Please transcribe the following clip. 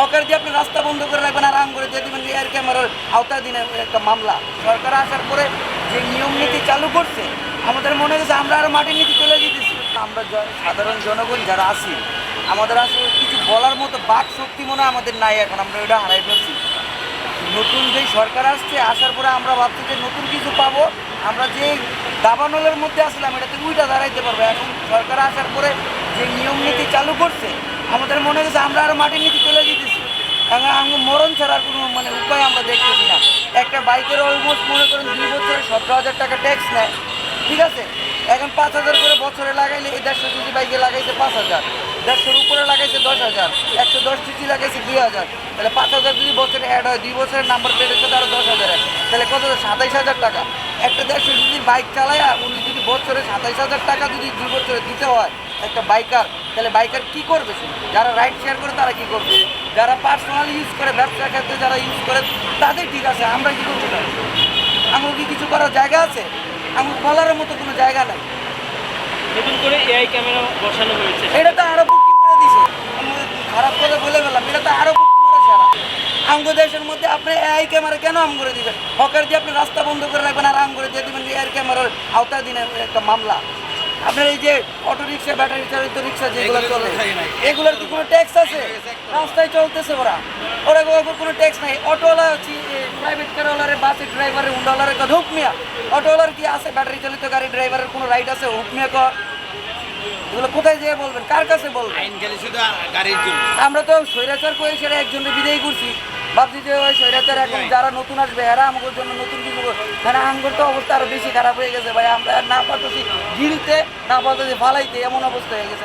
Hawker দিয়ে আপনি রাস্তা বন্ধ করে রাখবেন আর আম করে দিয়ে দেবেন এয়ার ক্যামেরার আওতায় দিনে একটা মামলা। সরকার আসার পরে যে নিয়ম নীতি চালু করছে আমাদের মনে হচ্ছে আমরা আরও মাটির নীতি চলে যেতেছি। আমরা সাধারণ জনগণ যারা আছি আমাদের আসলে কিছু বলার মতো বাক শক্তি মনে হয় আমাদের নাই, এখন আমরা ওটা হারাই ফেলছি। নতুন যেই সরকার আসছে আসার পরে আমরা ভাবছি যে নতুন কিছু পাবো, আমরা যে দাবানলের মধ্যে আসলাম এটাতে উইটা দাঁড়াইতে পারবো। এখন সরকার আসার পরে যে নিয়ম নীতি চালু করছে আমাদের মনে হচ্ছে আমরা আরও মাটির নীতি চলে যেতেছি। এখন আমরা মরণ ছাড়ার কোনো উপায় আমরা দেখতেছি না। একটা বাইকের অলমোস্ট মনে করেন 2 বছরে 17,000 টাকা ট্যাক্স নেয়, ঠিক আছে। এখন 5,000 করে বছরে লাগাইলে এই 150 সিসি বাইকে লাগাইছে 5,000, 150-এর উপরে লাগাইছে 10,000, 110 সিসি লাগাইছে 2,000, তাহলে 5,000 যদি বছরে অ্যাড হয় 2 বছরের নাম্বার প্লেটের সাথে আরও 10,000 তাহলে কত? 27,000 টাকা। একটা 150 সিসির বাইক চালায় উনি যদি বছরে 27,000 টাকা যদি 2 বছরে দিতে হয় একটা বাইকার, তাহলে বাইকার কী করবে? যারা রাইড শেয়ার করে তারা কী করবে? যারা পার্সোনাল ইউজ করে, ব্যবসা ক্ষেত্রে যারা ইউজ করে তাদের ঠিক আছে, আমরা কী করবো? আমার কি কিছু করার জায়গা আছে? আমার বলার মতো কোনো জায়গা নাই। নতুন করে এআই ক্যামেরা বসানো হয়েছে, এটা তো আরো বুকি মেরে দিছে। খারাপ করে বলে গেলাম, এটা তো আরো বুকি মেরে সারা। আমগো দেশের মধ্যে আপনি এআই ক্যামেরা কেন আম করে দিবেন? হকার দিয়ে আপনি রাস্তা বন্ধ করে রাখবেন আর আম করে দিয়ে দিবেন এআই ক্যামেরার আওতায় দিনে একটা মামলা। আপনার এই যে অটো রিক্সা, ব্যাটারি চালিত রিক্সা যেগুলো চলে এগুলোর কি কোনো ট্যাক্স আছে? রাস্তায় চলতেছে ওরা ওর কোনো ট্যাক্স নাই। অটোওয়ালা প্রাইভেট কারওয়ালার, বাসের ড্রাইভারের, হুন্ডাওয়ালার কথা হুক মিয়া। অটোওয়ালার কি আছে? ব্যাটারি চালিত গাড়ি ড্রাইভারের কোনো রাইট আছে? হুক মিয়া কর। এগুলো কোথায় যেয়ে বলবেন? কার কাছে বলবেন? আইন গেলে শুধু গাড়ির জন্য। আমরা তো স্বৈরাচার করে সেটা একজনের বিদায় করছি, ভাবছি যে ওই স্বৈরাচার এখন যারা নতুন আসবে এরা আমাদের জন্য নতুন কিছু মানে আমগর তো অবস্থা আরো বেশি খারাপ হয়ে গেছে ভাই। আমরা না পারতেছি গিলতে, না পারতেছি ফালাইতে, এমন অবস্থা হয়ে গেছে।